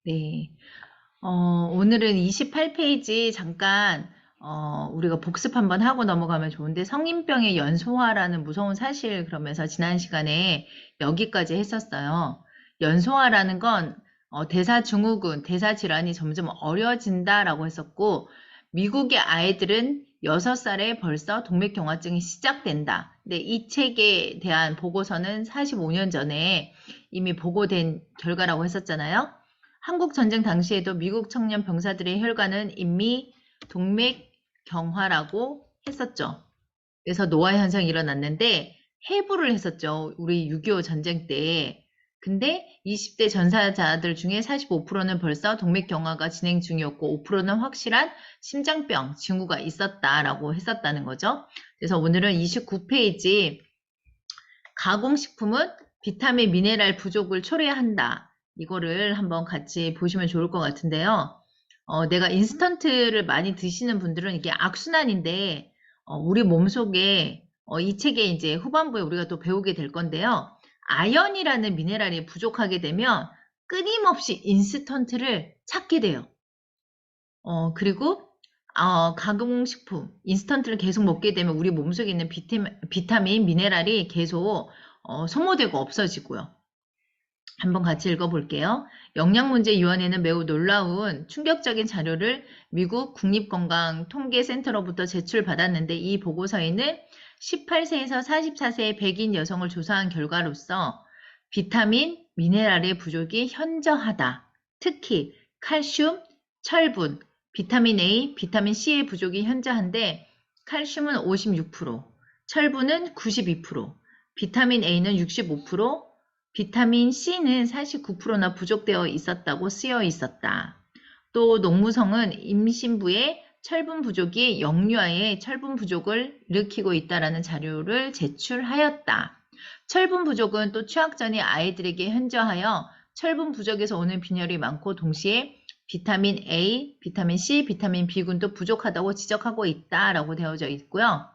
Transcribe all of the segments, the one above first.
네. 오늘은 28페이지 잠깐, 우리가 복습 한번 하고 넘어가면 좋은데, 성인병의 연소화라는 무서운 사실, 그러면서 지난 시간에 여기까지 했었어요. 연소화라는 건, 대사증후군, 대사질환이 점점 어려진다라고 했었고, 미국의 아이들은 6살에 벌써 동맥경화증이 시작된다. 근데 이 책에 대한 보고서는 45년 전에 이미 보고된 결과라고 했었잖아요. 한국 전쟁 당시에도 미국 청년 병사들의 혈관은 인미 동맥경화라고 했었죠. 그래서 노화 현상이 일어났는데 해부를 했었죠. 우리 6.25 전쟁 때. 근데 20대 전사자들 중에 45%는 벌써 동맥경화가 진행 중이었고 5%는 확실한 심장병 징후가 있었다라고 했었다는 거죠. 그래서 오늘은 29페이지 가공식품은 비타민 미네랄 부족을 초래한다. 이거를 한번 같이 보시면 좋을 것 같은데요. 내가 인스턴트를 많이 드시는 분들은 이게 악순환인데, 우리 몸속에, 이 책에 이제 후반부에 우리가 또 배우게 될 건데요. 아연이라는 미네랄이 부족하게 되면 끊임없이 인스턴트를 찾게 돼요. 그리고, 가공식품, 인스턴트를 계속 먹게 되면 우리 몸속에 있는 비타민, 미네랄이 계속 소모되고 없어지고요. 한번 같이 읽어볼게요. 영양문제위원회는 매우 놀라운 충격적인 자료를 미국 국립건강통계센터로부터 제출받았는데 이 보고서에는 18세에서 44세의 백인 여성을 조사한 결과로서 비타민, 미네랄의 부족이 현저하다. 특히 칼슘, 철분, 비타민 A, 비타민 C의 부족이 현저한데 칼슘은 56%, 철분은 92%, 비타민 A는 65%, 비타민 C는 49%나 부족되어 있었다고 쓰여 있었다. 또 농무성은 임신부의 철분 부족이 영유아의 철분 부족을 일으키고 있다라는 자료를 제출하였다. 철분 부족은 또 취학 전에 아이들에게 현저하여 철분 부족에서 오는 빈혈이 많고 동시에 비타민 A, 비타민 C, 비타민 B군도 부족하다고 지적하고 있다라고 되어져 있고요.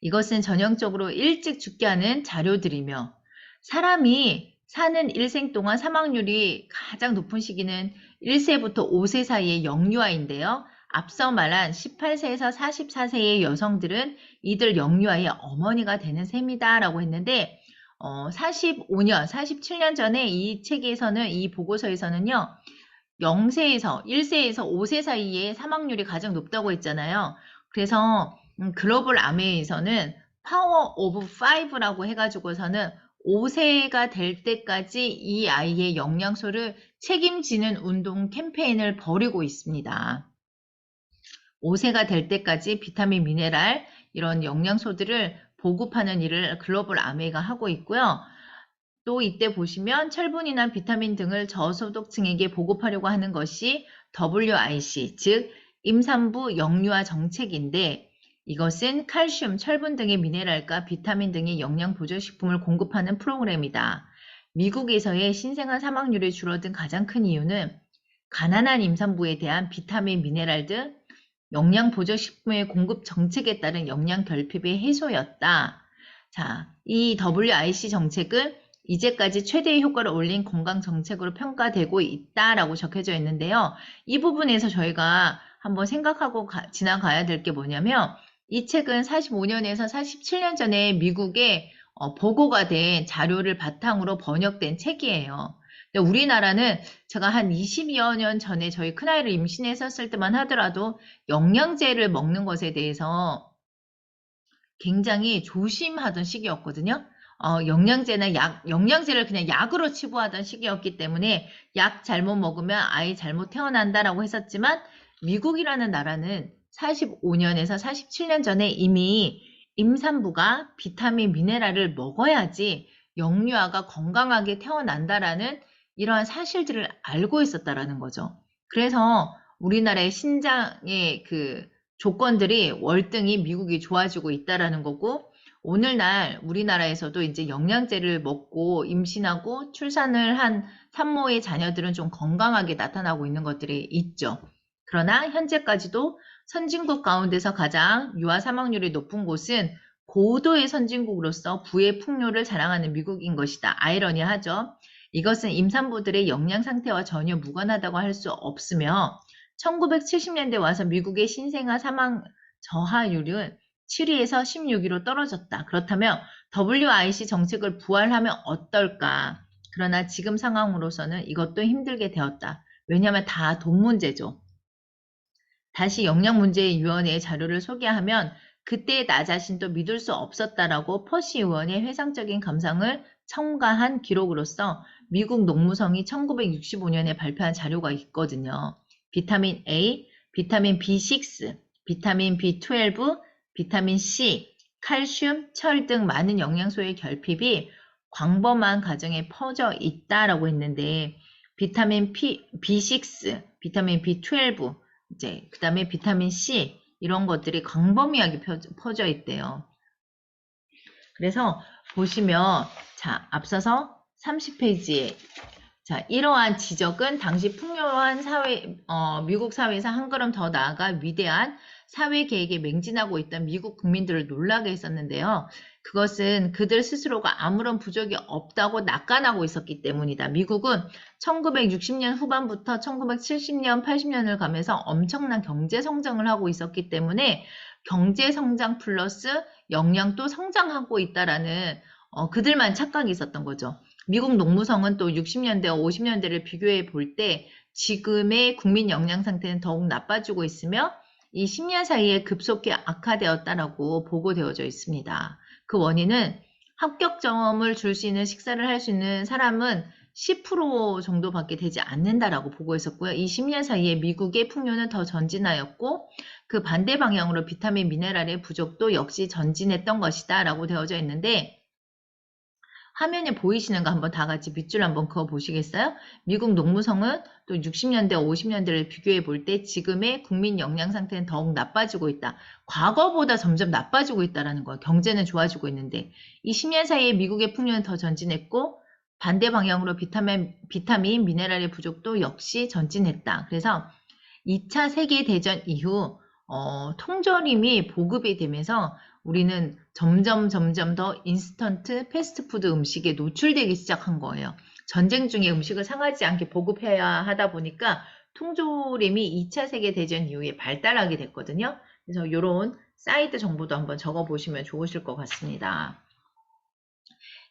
이것은 전형적으로 일찍 죽게 하는 자료들이며 사람이 사는 일생 동안 사망률이 가장 높은 시기는 1세부터 5세 사이의 영유아인데요. 앞서 말한 18세에서 44세의 여성들은 이들 영유아의 어머니가 되는 셈이다라고 했는데 45년, 47년 전에 이 책에서는 이 보고서에서는요. 0세에서 1세에서 5세 사이에 사망률이 가장 높다고 했잖아요. 그래서 글로벌 아메에서는 파워 오브 5라고 해가지고서는 5세가 될 때까지 이 아이의 영양소를 책임지는 운동 캠페인을 벌이고 있습니다. 5세가 될 때까지 비타민, 미네랄 이런 영양소들을 보급하는 일을 글로벌 아메가 하고 있고요. 또 이때 보시면 철분이나 비타민 등을 저소득층에게 보급하려고 하는 것이 WIC, 즉 임산부 영유아 정책인데 이것은 칼슘, 철분 등의 미네랄과 비타민 등의 영양 보조식품을 공급하는 프로그램이다. 미국에서의 신생아 사망률이 줄어든 가장 큰 이유는 가난한 임산부에 대한 비타민, 미네랄 등 영양 보조식품의 공급 정책에 따른 영양 결핍의 해소였다. 자, 이 WIC 정책은 이제까지 최대의 효과를 올린 건강 정책으로 평가되고 있다라고 적혀져 있는데요. 이 부분에서 저희가 한번 생각하고 지나가야 될 게 뭐냐면 이 책은 45년에서 47년 전에 미국에 보고가 된 자료를 바탕으로 번역된 책이에요. 근데 우리나라는 제가 한 20여 년 전에 저희 큰아이를 임신했었을 때만 하더라도 영양제를 먹는 것에 대해서 굉장히 조심하던 시기였거든요. 영양제나 영양제를 그냥 약으로 치부하던 시기였기 때문에 약 잘못 먹으면 아이 잘못 태어난다라고 했었지만 미국이라는 나라는 45년에서 47년 전에 이미 임산부가 비타민 미네랄을 먹어야지 영유아가 건강하게 태어난다라는 이러한 사실들을 알고 있었다라는 거죠. 그래서 우리나라의 신장의 그 조건들이 월등히 미국이 좋아지고 있다라는 거고 오늘날 우리나라에서도 이제 영양제를 먹고 임신하고 출산을 한 산모의 자녀들은 좀 건강하게 나타나고 있는 것들이 있죠. 그러나 현재까지도 선진국 가운데서 가장 유아 사망률이 높은 곳은 고도의 선진국으로서 부의 풍요를 자랑하는 미국인 것이다. 아이러니하죠. 이것은 임산부들의 영양 상태와 전혀 무관하다고 할 수 없으며 1970년대 와서 미국의 신생아 사망 저하율은 7위에서 16위로 떨어졌다. 그렇다면 WIC 정책을 부활하면 어떨까? 그러나 지금 상황으로서는 이것도 힘들게 되었다. 왜냐하면 다 돈 문제죠. 다시 영양문제위원회의 자료를 소개하면 그때 나 자신도 믿을 수 없었다라고 퍼시 의원의 회상적인 감상을 첨가한 기록으로서 미국 농무성이 1965년에 발표한 자료가 있거든요. 비타민 A, 비타민 B6, 비타민 B12, 비타민 C, 칼슘, 철 등 많은 영양소의 결핍이 광범한 가정에 퍼져 있다라고 했는데 비타민 B6, 비타민 B12, 이제 그 다음에 비타민 C 이런 것들이 광범위하게 퍼져 있대요. 그래서 보시면 자 앞서서 30페이지에 자 이러한 지적은 당시 풍요한 사회 미국 사회에서 한 걸음 더 나아가 위대한 사회 계획에 맹진하고 있던 미국 국민들을 놀라게 했었는데요. 그것은 그들 스스로가 아무런 부족이 없다고 낙관하고 있었기 때문이다. 미국은 1960년 후반부터 1970년, 80년을 가면서 엄청난 경제 성장을 하고 있었기 때문에 경제 성장 플러스 영양도 성장하고 있다라는 그들만 착각이 있었던 거죠. 미국 농무성은 또 60년대와 50년대를 비교해 볼 때 지금의 국민 영양 상태는 더욱 나빠지고 있으며 이 10년 사이에 급속히 악화되었다라고 보고되어져 있습니다. 그 원인은 합격점을 줄 수 있는 식사를 할 수 있는 사람은 10% 정도밖에 되지 않는다라고 보고했었고요. 이 10년 사이에 미국의 풍요는 더 전진하였고 그 반대 방향으로 비타민 미네랄의 부족도 역시 전진했던 것이다 라고 되어져 있는데 화면에 보이시는 거 한번 다 같이 밑줄 한번 그어 보시겠어요? 미국 농무성은 또 60년대, 50년대를 비교해 볼 때 지금의 국민 영양 상태는 더욱 나빠지고 있다. 과거보다 점점 나빠지고 있다는 거예요. 경제는 좋아지고 있는데 이 10년 사이에 미국의 풍요는 더 전진했고 반대 방향으로 비타민, 미네랄의 부족도 역시 전진했다. 그래서 2차 세계대전 이후 통조림이 보급이 되면서 우리는 점점 더 인스턴트 패스트푸드 음식에 노출되기 시작한 거예요. 전쟁 중에 음식을 상하지 않게 보급해야 하다 보니까 통조림이 2차 세계대전 이후에 발달하게 됐거든요. 그래서 이런 사이드 정보도 한번 적어보시면 좋으실 것 같습니다.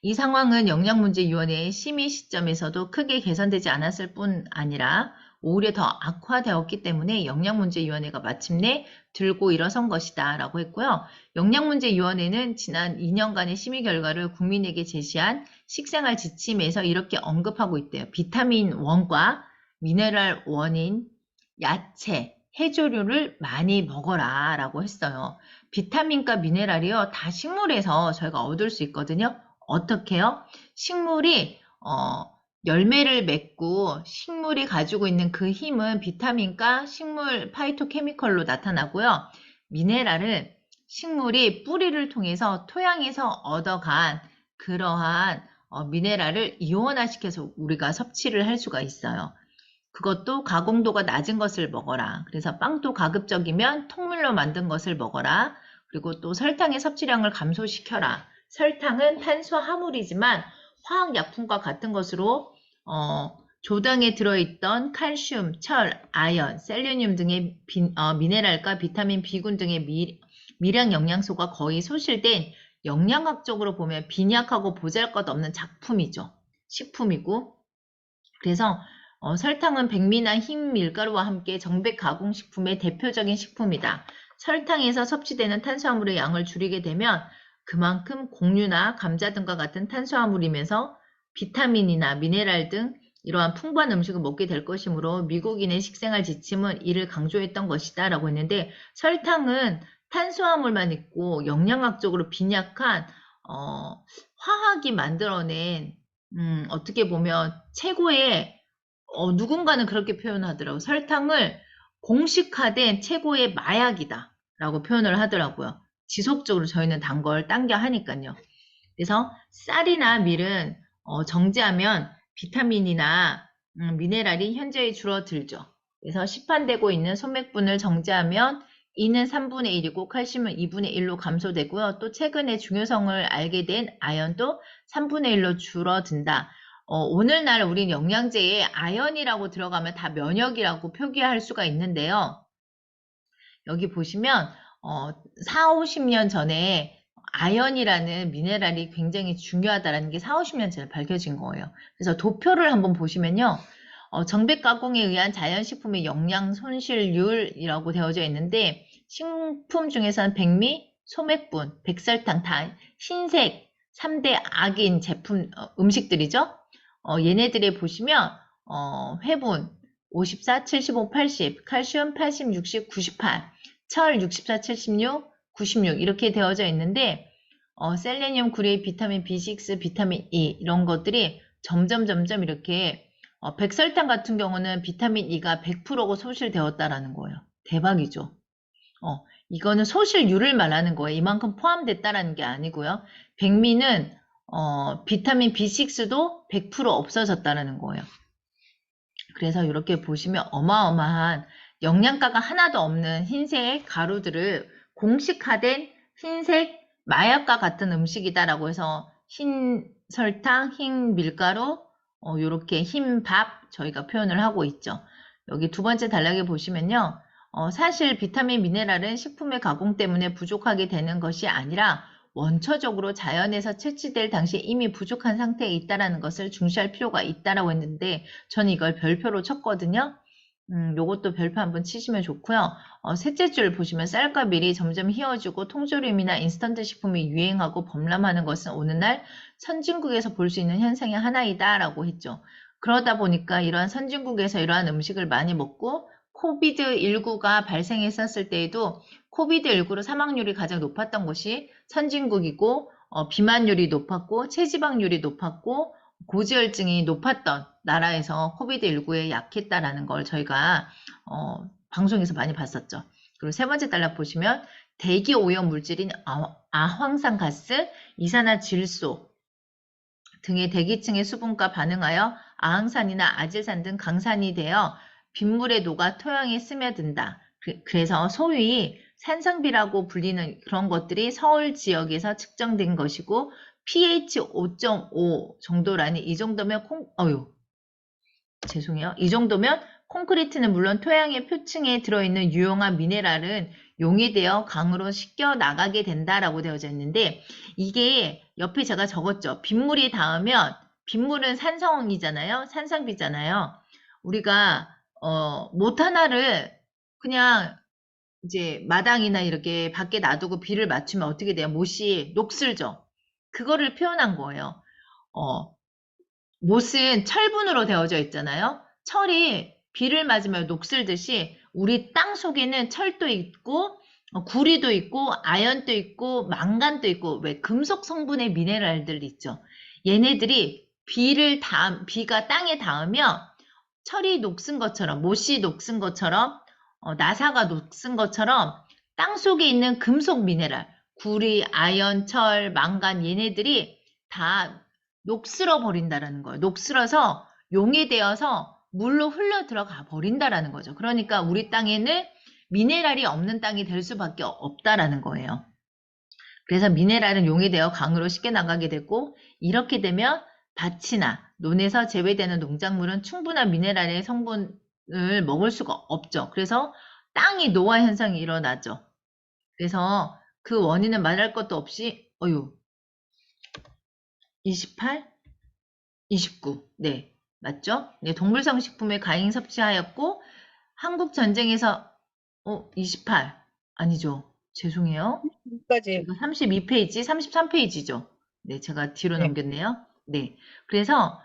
이 상황은 영양문제위원회의 심의 시점에서도 크게 개선되지 않았을 뿐 아니라 오히려 더 악화되었기 때문에 영양문제위원회가 마침내 들고 일어선 것이다 라고 했고요. 영양문제위원회는 지난 2년간의 심의 결과를 국민에게 제시한 식생활 지침에서 이렇게 언급하고 있대요. 비타민 1과 미네랄 1인 야채, 해조류를 많이 먹어라 라고 했어요. 비타민과 미네랄이요. 다 식물에서 저희가 얻을 수 있거든요. 어떻게요? 식물이 열매를 맺고 식물이 가지고 있는 그 힘은 비타민과 식물 파이토케미컬로 나타나고요. 미네랄은 식물이 뿌리를 통해서 토양에서 얻어간 그러한 미네랄을 이온화시켜서 우리가 섭취를 할 수가 있어요. 그것도 가공도가 낮은 것을 먹어라. 그래서 빵도 가급적이면 통밀로 만든 것을 먹어라. 그리고 또 설탕의 섭취량을 감소시켜라. 설탕은 탄수화물이지만 화학약품과 같은 것으로 조당에 들어있던 칼슘, 철, 아연, 셀레늄 등의 미네랄과 비타민 B군 등의 미량 영양소가 거의 소실된 영양학적으로 보면 빈약하고 보잘것없는 작품이죠. 식품이고 그래서 설탕은 백미나 흰 밀가루와 함께 정백 가공식품의 대표적인 식품이다. 설탕에서 섭취되는 탄수화물의 양을 줄이게 되면 그만큼 곡류나 감자 등과 같은 탄수화물이면서 비타민이나 미네랄 등 이러한 풍부한 음식을 먹게 될 것이므로 미국인의 식생활 지침은 이를 강조했던 것이다 라고 했는데 설탕은 탄수화물만 있고 영양학적으로 빈약한 화학이 만들어낸 어떻게 보면 최고의 누군가는 그렇게 표현하더라고요. 설탕을 공식화된 최고의 마약이다 라고 표현을 하더라고요. 지속적으로 저희는 단 걸 당겨 하니까요. 그래서 쌀이나 밀은 정제하면 비타민이나 미네랄이 현저히 줄어들죠. 그래서 시판되고 있는 소맥분을 정제하면 이는 3분의 1이고 칼슘은 2분의 1로 감소되고요. 또 최근에 중요성을 알게 된 아연도 3분의 1로 줄어든다. 오늘날 우린 영양제에 아연이라고 들어가면 다 면역이라고 표기할 수가 있는데요. 여기 보시면 4, 50년 전에 아연이라는 미네랄이 굉장히 중요하다는 게 4, 50년 전에 밝혀진 거예요. 그래서 도표를 한번 보시면요. 정백 가공에 의한 자연식품의 영양 손실률이라고 되어져 있는데 식품 중에서는 백미, 소맥분, 백설탕 다 흰색 3대 악인 제품 음식들이죠. 얘네들에 보시면 회분 54, 75, 80, 칼슘 80, 60, 98, 철 64, 76, 96 이렇게 되어져 있는데 셀레늄, 구리, 비타민 B6, 비타민 E 이런 것들이 점점 이렇게 백설탕 같은 경우는 비타민 E가 100%가 소실되었다라는 거예요. 대박이죠. 이거는 소실률을 말하는 거예요. 이만큼 포함됐다라는 게 아니고요. 백미는 비타민 B6도 100% 없어졌다라는 거예요. 그래서 이렇게 보시면 어마어마한 영양가가 하나도 없는 흰색 가루들을 공식화된 흰색 마약과 같은 음식이다라고 해서 흰 설탕, 흰 밀가루, 이렇게 흰 밥 저희가 표현을 하고 있죠. 여기 두 번째 단락에 보시면요. 사실 비타민 미네랄은 식품의 가공 때문에 부족하게 되는 것이 아니라 원초적으로 자연에서 채취될 당시에 이미 부족한 상태에 있다는 것을 중시할 필요가 있다라고 했는데 저는 이걸 별표로 쳤거든요. 요것도 별표 한번 치시면 좋고요. 셋째 줄 보시면 쌀과 밀이 점점 희어지고 통조림이나 인스턴트 식품이 유행하고 범람하는 것은 오늘날 선진국에서 볼 수 있는 현상의 하나이다 라고 했죠. 그러다 보니까 이러한 선진국에서 이러한 음식을 많이 먹고 코비드19가 발생했었을 때에도 코비드19로 사망률이 가장 높았던 곳이 선진국이고 비만율이 높았고 체지방률이 높았고 고지혈증이 높았던 나라에서 코비드19에 약했다라는 걸 저희가 방송에서 많이 봤었죠. 그리고 세 번째 단락 보시면 대기 오염 물질인 아황산가스, 이산화질소 등의 대기층의 수분과 반응하여 아항산이나 아질산 등 강산이 되어 빗물에 녹아 토양에 스며든다. 그래서 소위 산성비라고 불리는 그런 것들이 서울 지역에서 측정된 것이고 pH 5.5 정도라니 이 정도면 죄송해요. 이 정도면 콘크리트는 물론 토양의 표층에 들어있는 유용한 미네랄은 용이되어 강으로 씻겨 나가게 된다라고 되어져 있는데 이게 옆에 제가 적었죠. 빗물이 닿으면 빗물은 산성이잖아요. 산성비잖아요. 우리가 못 하나를 그냥 이제 마당이나 이렇게 밖에 놔두고 비를 맞추면 어떻게 돼요? 못이 녹슬죠. 그거를 표현한 거예요. 못은 철분으로 되어져 있잖아요. 철이 비를 맞으면 녹슬듯이 우리 땅 속에는 철도 있고 구리도 있고 아연도 있고 망간도 있고 왜 금속 성분의 미네랄들 있죠. 얘네들이 비가 땅에 닿으면 철이 녹슨 것처럼 못이 녹슨 것처럼 나사가 녹슨 것처럼 땅 속에 있는 금속 미네랄 구리, 아연, 철, 망간 얘네들이 다 녹슬어 버린다라는 거예요. 녹슬어서 용이 되어서 물로 흘러 들어가 버린다라는 거죠. 그러니까 우리 땅에는 미네랄이 없는 땅이 될 수밖에 없다라는 거예요. 그래서 미네랄은 용이 되어 강으로 쉽게 나가게 되고 이렇게 되면 밭이나 논에서 재배되는 농작물은 충분한 미네랄의 성분을 먹을 수가 없죠. 그래서 땅이 노화 현상이 일어나죠. 그래서 그 원인은 말할 것도 없이 28, 29. 네, 맞죠? 네, 동물성 식품에 과잉 섭취하였고 한국 전쟁에서 28. 아니죠. 죄송해요. 까지. 제가 32페이지, 33페이지죠. 네, 제가 뒤로 네. 넘겼네요. 네. 그래서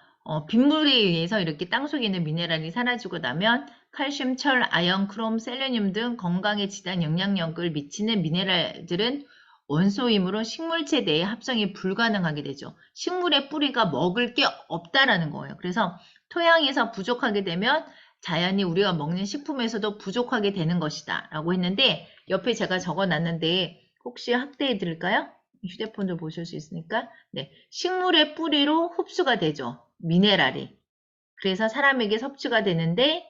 빗물에 의해서 이렇게 땅속에 있는 미네랄이 사라지고 나면 칼슘, 철, 아연, 크롬, 셀레늄 등 건강에 지단 영향력을 미치는 미네랄들은 원소이므로 식물체 내에 합성이 불가능하게 되죠. 식물의 뿌리가 먹을 게 없다라는 거예요. 그래서 토양에서 부족하게 되면 자연히 우리가 먹는 식품에서도 부족하게 되는 것이다 라고 했는데 옆에 제가 적어놨는데 혹시 확대해 드릴까요? 휴대폰도 보실 수 있으니까. 네. 식물의 뿌리로 흡수가 되죠. 미네랄이. 그래서 사람에게 섭취가 되는데,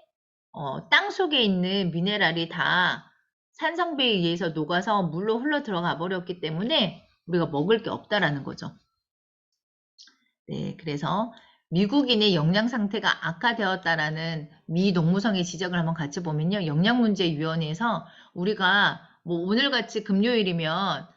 땅 속에 있는 미네랄이 다 산성비에 의해서 녹아서 물로 흘러 들어가 버렸기 때문에 우리가 먹을 게 없다라는 거죠. 네. 그래서 미국인의 영양 상태가 악화되었다라는 미 농무성의 지적을 한번 같이 보면요. 영양문제위원회에서 우리가 뭐 오늘같이 금요일이면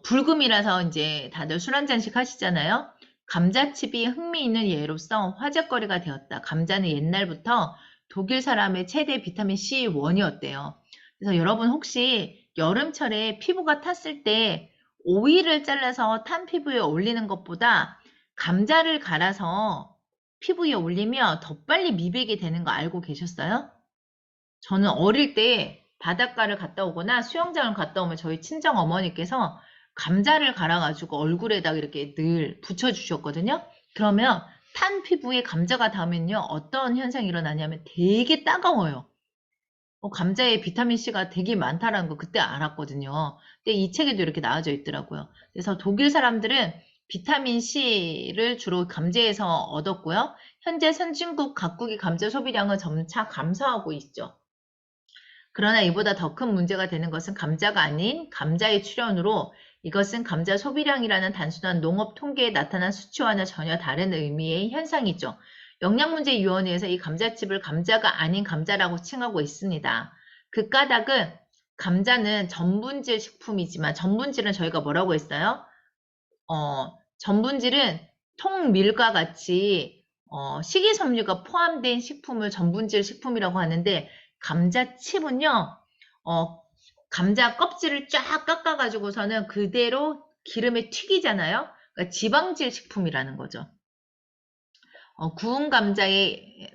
불금이라서 이제 다들 술 한 잔씩 하시잖아요. 감자칩이 흥미있는 예로서 화제거리가 되었다. 감자는 옛날부터 독일 사람의 최대 비타민 C1이었대요. 그래서 여러분 혹시 여름철에 피부가 탔을 때 오이를 잘라서 탄 피부에 올리는 것보다 감자를 갈아서 피부에 올리면 더 빨리 미백이 되는 거 알고 계셨어요? 저는 어릴 때 바닷가를 갔다 오거나 수영장을 갔다 오면 저희 친정 어머니께서 감자를 갈아가지고 얼굴에다 이렇게 늘 붙여주셨거든요. 그러면 탄 피부에 감자가 닿으면요, 어떤 현상이 일어나냐면 되게 따가워요. 감자에 비타민C가 되게 많다라는 거 그때 알았거든요. 근데 이 책에도 이렇게 나와져 있더라고요. 그래서 독일 사람들은 비타민C를 주로 감자에서 얻었고요. 현재 선진국 각국의 감자 소비량은 점차 감소하고 있죠. 그러나 이보다 더 큰 문제가 되는 것은 감자가 아닌 감자의 출현으로 이것은 감자 소비량이라는 단순한 농업 통계에 나타난 수치와는 전혀 다른 의미의 현상이죠. 영양문제위원회에서 이 감자칩을 감자가 아닌 감자라고 칭하고 있습니다. 그 까닭은 감자는 전분질 식품이지만 전분질은 저희가 뭐라고 했어요? 전분질은 통밀과 같이 식이섬유가 포함된 식품을 전분질 식품이라고 하는데 감자칩은요, 감자 껍질을 쫙 깎아가지고서는 그대로 기름에 튀기잖아요. 그러니까 지방질 식품이라는 거죠. 구운 감자는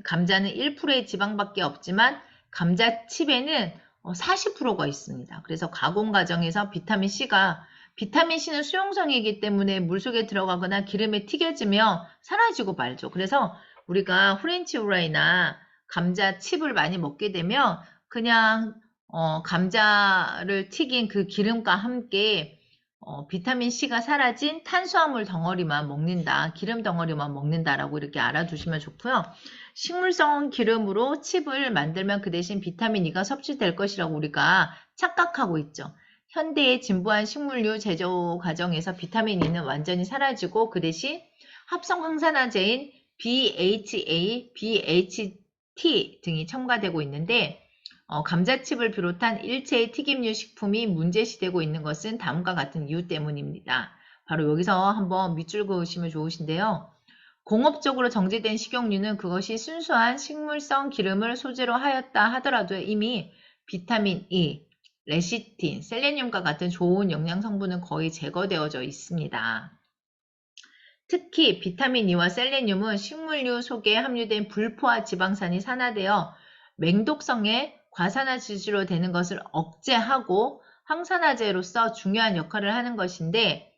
1%의 지방밖에 없지만 감자칩에는 40%가 있습니다. 그래서 가공 과정에서 비타민C는 수용성이기 때문에 물속에 들어가거나 기름에 튀겨지며 사라지고 말죠. 그래서 우리가 프렌치 후라이나 감자칩을 많이 먹게 되면 그냥 감자를 튀긴 그 기름과 함께 비타민C가 사라진 탄수화물 덩어리만 먹는다, 기름 덩어리만 먹는다라고 이렇게 알아두시면 좋고요. 식물성 기름으로 칩을 만들면 그 대신 비타민 E가 섭취될 것이라고 우리가 착각하고 있죠. 현대의 진부한 식물류 제조 과정에서 비타민 E는 완전히 사라지고 그 대신 합성 황산화제인 BHA, BHT 등이 첨가되고 있는데 감자칩을 비롯한 일체의 튀김류 식품이 문제시되고 있는 것은 다음과 같은 이유 때문입니다. 바로 여기서 한번 밑줄 그으시면 좋으신데요. 공업적으로 정제된 식용유는 그것이 순수한 식물성 기름을 소재로 하였다 하더라도 이미 비타민 E, 레시틴, 셀레늄과 같은 좋은 영양 성분은 거의 제거되어져 있습니다. 특히 비타민 E와 셀레늄은 식물류 속에 함유된 불포화 지방산이 산화되어 맹독성의 과산화 지수로 되는 것을 억제하고 항산화제로서 중요한 역할을 하는 것인데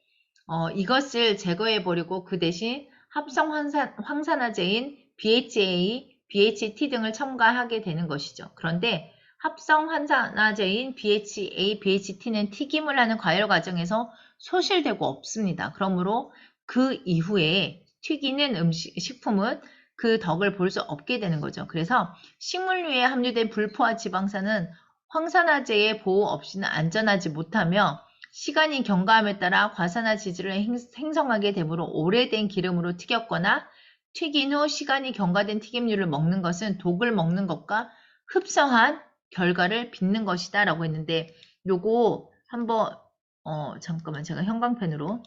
이것을 제거해버리고 그 대신 합성 황산화제인 BHA, BHT 등을 첨가하게 되는 것이죠. 그런데 합성 황산화제인 BHA, BHT는 튀김을 하는 과열 과정에서 소실되고 없습니다. 그러므로 그 이후에 튀기는 식품은 그 덕을 볼 수 없게 되는 거죠. 그래서 식물류에 함유된 불포화 지방산은 황산화제의 보호 없이는 안전하지 못하며 시간이 경과함에 따라 과산화 지질을 행성하게 되므로 오래된 기름으로 튀겼거나 튀긴 후 시간이 경과된 튀김류를 먹는 것은 독을 먹는 것과 흡사한 결과를 빚는 것이다 라고 했는데 요거 한번 잠깐만 제가 형광펜으로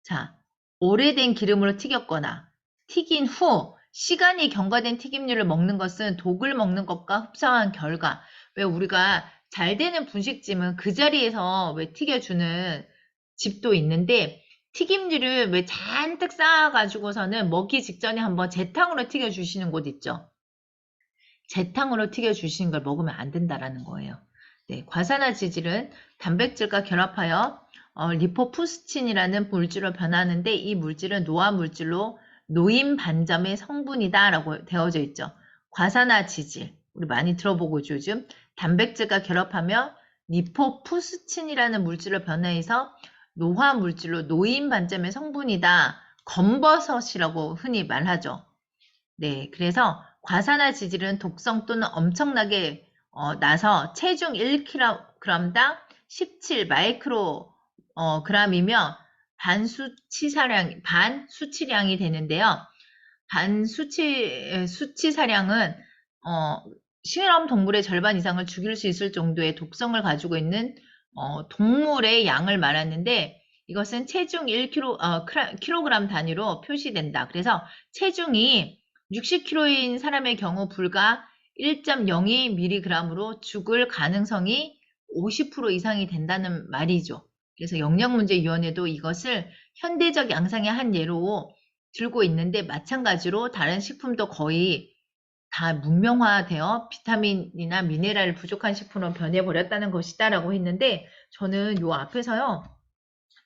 자 오래된 기름으로 튀겼거나 튀긴 후 시간이 경과된 튀김류를 먹는 것은 독을 먹는 것과 흡사한 결과. 왜 우리가 잘 되는 분식집은 그 자리에서 왜 튀겨주는 집도 있는데 튀김류를 왜 잔뜩 쌓아가지고서는 먹기 직전에 한번 재탕으로 튀겨주시는 곳 있죠. 재탕으로 튀겨주시는 걸 먹으면 안 된다라는 거예요. 네, 과산화 지질은 단백질과 결합하여 리포푸스친이라는 물질로 변하는데 이 물질은 노화 물질로 노인 반점의 성분이다 라고 되어져 있죠. 과산화 지질, 우리 많이 들어보고 있죠, 요즘. 단백질과 결합하며 리포푸스친이라는 물질로 변해서 노화 물질로 노인 반점의 성분이다. 검버섯이라고 흔히 말하죠. 네, 그래서 과산화 지질은 독성 또는 엄청나게 나서 체중 1kg당 17 마이크로 그램이며 반수치량이 되는데요. 수치사량은 실험 동물의 절반 이상을 죽일 수 있을 정도의 독성을 가지고 있는 동물의 양을 말하는데 이것은 체중 1kg 단위로 표시된다. 그래서 체중이 60kg인 사람의 경우 불과 1.02mg으로 죽을 가능성이 50% 이상이 된다는 말이죠. 그래서 영양문제위원회도 이것을 현대적 양상의 한 예로 들고 있는데 마찬가지로 다른 식품도 거의 다 문명화되어 비타민이나 미네랄 부족한 식품으로 변해버렸다는 것이다라고 했는데 저는 요 앞에서요.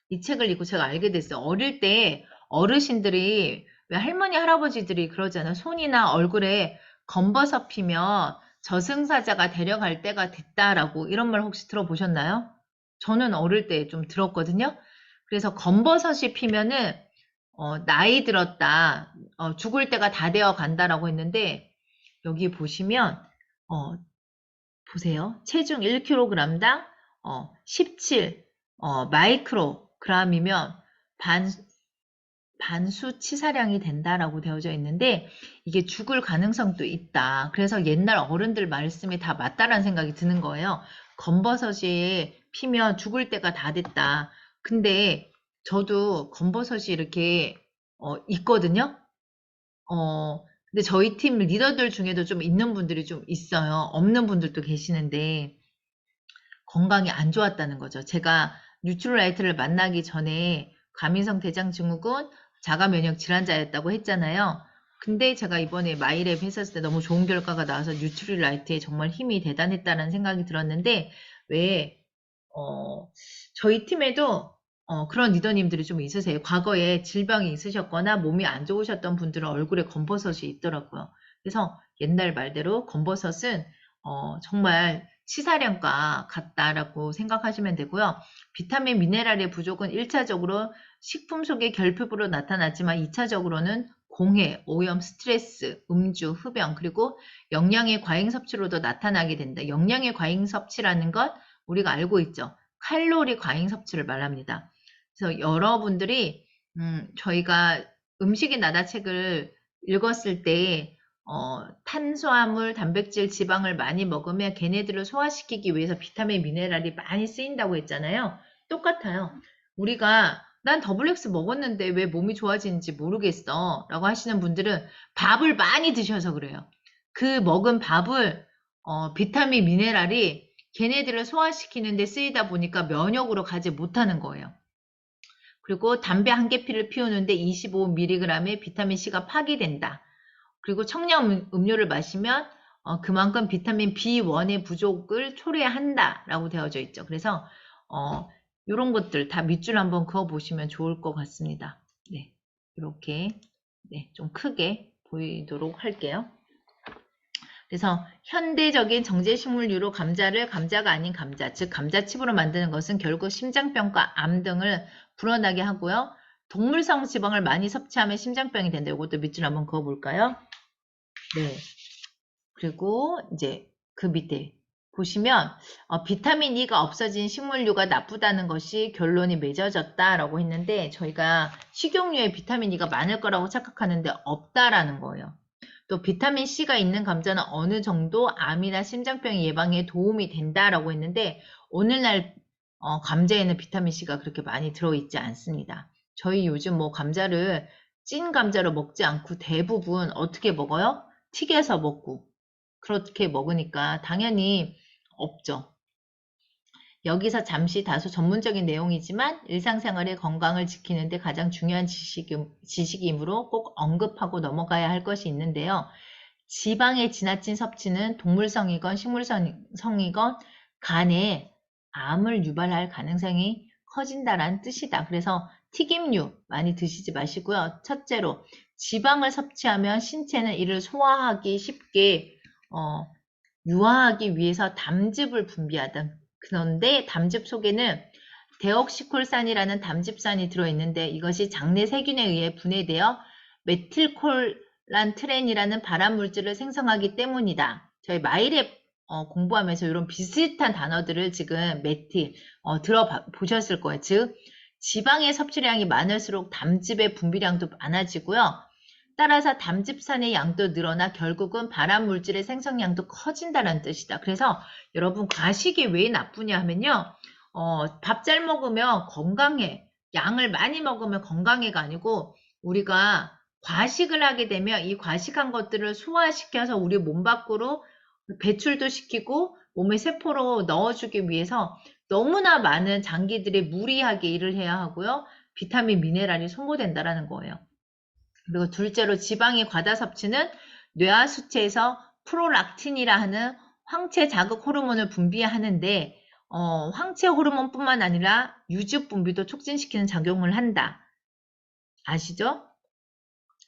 이 책을 읽고 제가 알게 됐어요. 어릴 때 어르신들이 왜 할머니 할아버지들이 그러잖아요. 손이나 얼굴에 검버섯 피면 저승사자가 데려갈 때가 됐다라고 이런 말 혹시 들어보셨나요? 저는 어릴 때 좀 들었거든요. 그래서 검버섯이 피면은 나이 들었다, 죽을 때가 다 되어 간다라고 했는데 여기 보시면 어, 보세요. 체중 1kg당 17 마이크로그램이면 반수치사량이 된다라고 되어져 있는데 이게 죽을 가능성도 있다. 그래서 옛날 어른들 말씀이 다 맞다라는 생각이 드는 거예요. 검버섯이 피면 죽을 때가 다 됐다. 근데 저도 검버섯이 이렇게 있거든요. 근데 저희 팀 리더들 중에도 좀 있는 분들이 좀 있어요. 없는 분들도 계시는데 건강이 안 좋았다는 거죠. 제가 뉴트럴라이트를 만나기 전에 과민성 대장증후군 자가 면역 질환자였다고 했잖아요. 근데 제가 이번에 마이랩 했었을 때 너무 좋은 결과가 나와서 뉴트럴라이트에 정말 힘이 대단했다는 생각이 들었는데 왜 저희 팀에도 그런 리더님들이 좀 있으세요. 과거에 질병이 있으셨거나 몸이 안 좋으셨던 분들은 얼굴에 검버섯이 있더라고요. 그래서 옛날 말대로 검버섯은 정말 치사량과 같다라고 생각하시면 되고요. 비타민 미네랄의 부족은 1차적으로 식품 속의 결핍으로 나타났지만 2차적으로는 공해, 오염, 스트레스, 음주, 흡연, 그리고 영양의 과잉 섭취로도 나타나게 된다. 영양의 과잉 섭취라는 것 우리가 알고 있죠. 칼로리 과잉 섭취를 말합니다. 그래서 여러분들이 저희가 음식의 나다 책을 읽었을 때 탄수화물, 단백질, 지방을 많이 먹으면 걔네들을 소화시키기 위해서 비타민, 미네랄이 많이 쓰인다고 했잖아요. 똑같아요. 우리가 난 더블엑스 먹었는데 왜 몸이 좋아지는지 모르겠어 라고 하시는 분들은 밥을 많이 드셔서 그래요. 그 먹은 밥을 비타민, 미네랄이 걔네들을 소화시키는데 쓰이다 보니까 면역으로 가지 못하는 거예요. 그리고 담배 한 개피를 피우는데 25mg의 비타민C가 파기된다. 그리고 청량 음료를 마시면 그만큼 비타민 B1의 부족을 초래한다라고 되어져 있죠. 그래서 이런 것들 다 밑줄 한번 그어 보시면 좋을 것 같습니다. 네, 이렇게 좀 크게 보이도록 할게요. 그래서 현대적인 정제식물류로 감자를 감자가 아닌 감자, 즉 감자칩으로 만드는 것은 결국 심장병과 암 등을 불어나게 하고요. 동물성 지방을 많이 섭취하면 심장병이 된다. 이것도 밑줄 한번 그어볼까요? 네. 그리고 이제 그 밑에 보시면 비타민 E가 없어진 식물류가 나쁘다는 것이 결론이 맺어졌다라고 했는데 저희가 식용유에 비타민 E가 많을 거라고 착각하는데 없다라는 거예요. 또 비타민 C가 있는 감자는 어느 정도 암이나 심장병 예방에 도움이 된다라고 했는데 오늘날 감자에는 비타민 C가 그렇게 많이 들어있지 않습니다. 저희 요즘 뭐 감자를 찐 감자로 먹지 않고 대부분 어떻게 먹어요? 튀겨서 먹고 그렇게 먹으니까 당연히 없죠. 여기서 잠시 다소 전문적인 내용이지만 일상생활의 건강을 지키는 데 가장 중요한 지식이므로 꼭 언급하고 넘어가야 할 것이 있는데요. 지방의 지나친 섭취는 동물성이건 식물성이건 간에 암을 유발할 가능성이 커진다는 뜻이다. 그래서 튀김류 많이 드시지 마시고요. 첫째로 지방을 섭취하면 신체는 이를 소화하기 쉽게 유화하기 위해서 담즙을 분비하다. 그런데 담즙 속에는 데옥시콜산이라는 담즙산이 들어있는데 이것이 장내 세균에 의해 분해되어 메틸콜란트렌이라는 발암물질을 생성하기 때문이다. 저희 마이랩 공부하면서 이런 비슷한 단어들을 지금 들어보셨을 거예요. 즉 지방의 섭취량이 많을수록 담즙의 분비량도 많아지고요. 따라서 담즙산의 양도 늘어나 결국은 발암 물질의 생성량도 커진다는 뜻이다. 그래서 여러분 과식이 왜 나쁘냐 하면요. 밥 잘 먹으면 건강해. 양을 많이 먹으면 건강해가 아니고 우리가 과식을 하게 되면 이 과식한 것들을 소화시켜서 우리 몸 밖으로 배출도 시키고 몸의 세포로 넣어주기 위해서 너무나 많은 장기들이 무리하게 일을 해야 하고요. 비타민, 미네랄이 소모된다라는 거예요. 그리고 둘째로 지방의 과다 섭취는 뇌하수체에서 프롤락틴이라 하는 황체 자극 호르몬을 분비하는데 황체 호르몬뿐만 아니라 유즙 분비도 촉진시키는 작용을 한다. 아시죠?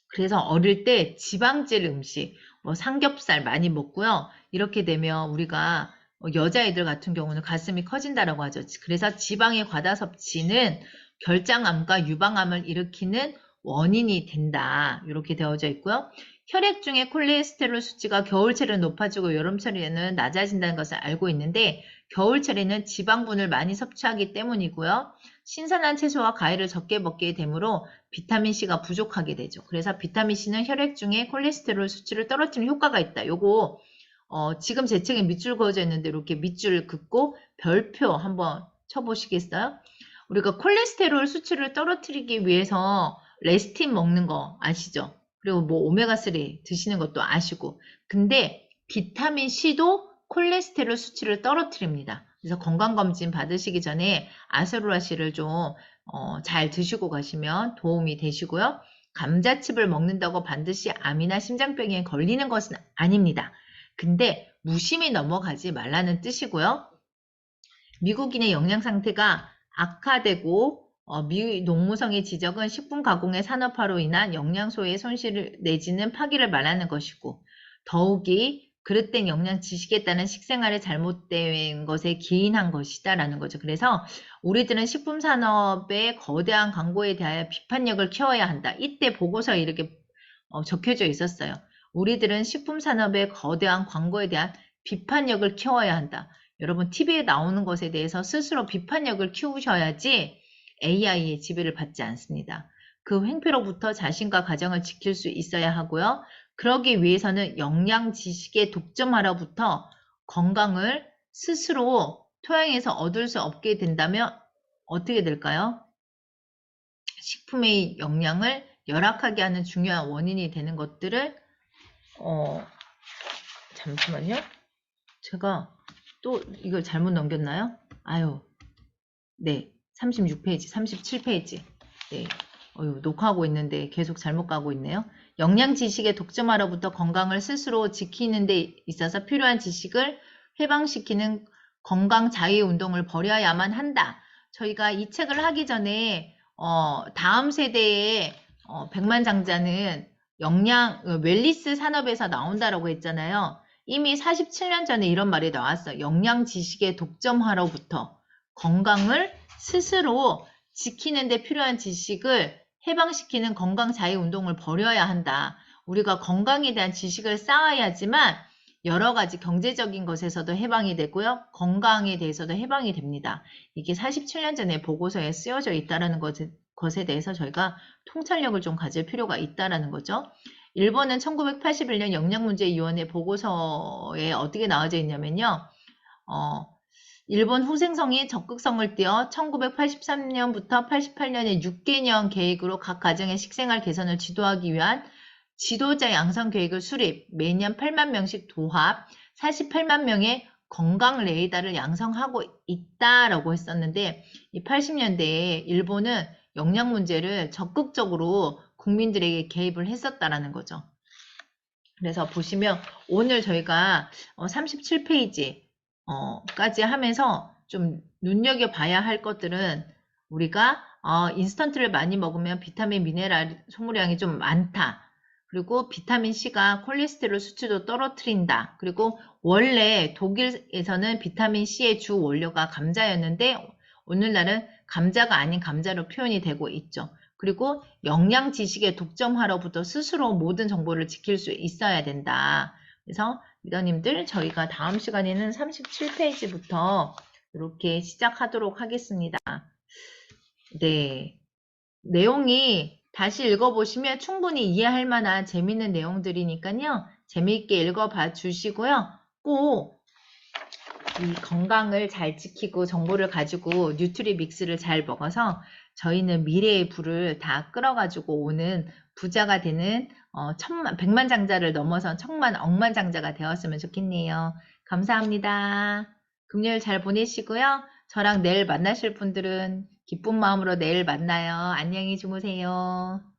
그래서 어릴 때 지방질 음식, 뭐 삼겹살 많이 먹고요. 이렇게 되면 우리가 여자애들 같은 경우는 가슴이 커진다라고 하죠. 그래서 지방의 과다 섭취는 결장암과 유방암을 일으키는 원인이 된다. 이렇게 되어져 있고요. 혈액 중에 콜레스테롤 수치가 겨울철에는 높아지고 여름철에는 낮아진다는 것을 알고 있는데 겨울철에는 지방분을 많이 섭취하기 때문이고요. 신선한 채소와 과일을 적게 먹게 되므로 비타민C가 부족하게 되죠. 그래서 비타민C는 혈액 중에 콜레스테롤 수치를 떨어뜨리는 효과가 있다. 요거 지금 제 책에 밑줄 그어져 있는데 이렇게 밑줄 긋고 별표 한번 쳐보시겠어요? 우리가 콜레스테롤 수치를 떨어뜨리기 위해서 레스틴 먹는 거 아시죠? 그리고 뭐 오메가3 드시는 것도 아시고 근데 비타민C도 콜레스테롤 수치를 떨어뜨립니다. 그래서 건강검진 받으시기 전에 아세로라씨를 좀 잘 드시고 가시면 도움이 되시고요. 감자칩을 먹는다고 반드시 암이나 심장병에 걸리는 것은 아닙니다. 근데 무심히 넘어가지 말라는 뜻이고요. 미국인의 영양 상태가 악화되고 농무성의 지적은 식품 가공의 산업화로 인한 영양소의 손실 내지는 파기를 말하는 것이고 더욱이 그릇된 영양 지식에 따른 식생활의 잘못된 것에 기인한 것이다라는 거죠. 그래서 우리들은 식품 산업의 거대한 광고에 대하여 비판력을 키워야 한다. 이때 보고서에 이렇게 적혀져 있었어요. 우리들은 식품 산업의 거대한 광고에 대한 비판력을 키워야 한다. 여러분 TV에 나오는 것에 대해서 스스로 비판력을 키우셔야지 AI의 지배를 받지 않습니다. 그 횡패로부터 자신과 가정을 지킬 수 있어야 하고요. 그러기 위해서는 영양 지식의 독점하로부터 건강을 스스로 토양에서 얻을 수 없게 된다면 어떻게 될까요? 식품의 영양을 열악하게 하는 중요한 원인이 되는 것들을 잠시만요. 제가 또 이걸 잘못 넘겼나요? 아유, 네, 36페이지, 37페이지. 네, 녹화하고 있는데 계속 잘못 가고 있네요. 영양 지식의 독점하로부터 건강을 스스로 지키는 데 있어서 필요한 지식을 해방시키는 건강 자위 운동을 벌여야만 한다. 저희가 이 책을 하기 전에 다음 세대의 백만장자는 웰니스 산업에서 나온다라고 했잖아요. 이미 47년 전에 이런 말이 나왔어요. 영양 지식의 독점하로부터 건강을 스스로 지키는 데 필요한 지식을 해방시키는 건강 자유 운동을 벌여야 한다. 우리가 건강에 대한 지식을 쌓아야지만 여러 가지 경제적인 것에서도 해방이 되고요. 건강에 대해서도 해방이 됩니다. 이게 47년 전에 보고서에 쓰여져 있다는 것에 대해서 저희가 통찰력을 좀 가질 필요가 있다는 거죠. 일본은 1981년 영양문제위원회 보고서에 어떻게 나와져 있냐면요. 일본 후생성이 적극성을 띄어 1983년부터 88년에 6개년 계획으로 각 가정의 식생활 개선을 지도하기 위한 지도자 양성 계획을 수립, 매년 8만 명씩 도합, 48만 명의 건강 레이더를 양성하고 있다라고 했었는데 이 80년대에 일본은 영양 문제를 적극적으로 국민들에게 개입을 했었다라는 거죠. 그래서 보시면 오늘 저희가 37페이지 까지 하면서 좀 눈여겨봐야 할 것들은 우리가 인스턴트를 많이 먹으면 비타민, 미네랄 소모량이 좀 많다. 그리고 비타민C가 콜레스테롤 수치도 떨어뜨린다. 그리고 원래 독일에서는 비타민C의 주 원료가 감자였는데 오늘날은 감자가 아닌 감자로 표현이 되고 있죠. 그리고 영양 지식의 독점하로부터 스스로 모든 정보를 지킬 수 있어야 된다. 그래서 리더님들 저희가 다음 시간에는 37페이지부터 이렇게 시작하도록 하겠습니다. 네, 내용이 다시 읽어보시면 충분히 이해할 만한 재밌는 내용들이니까요. 재미있게 읽어봐 주시고요. 꼭 이 건강을 잘 지키고 정보를 가지고 뉴트리 믹스를 잘 먹어서 저희는 미래의 부를 다 끌어가지고 오는 부자가 되는 백만장자를 넘어선 천만 억만장자가 되었으면 좋겠네요. 감사합니다. 금요일 잘 보내시고요. 저랑 내일 만나실 분들은 기쁜 마음으로 내일 만나요. 안녕히 주무세요.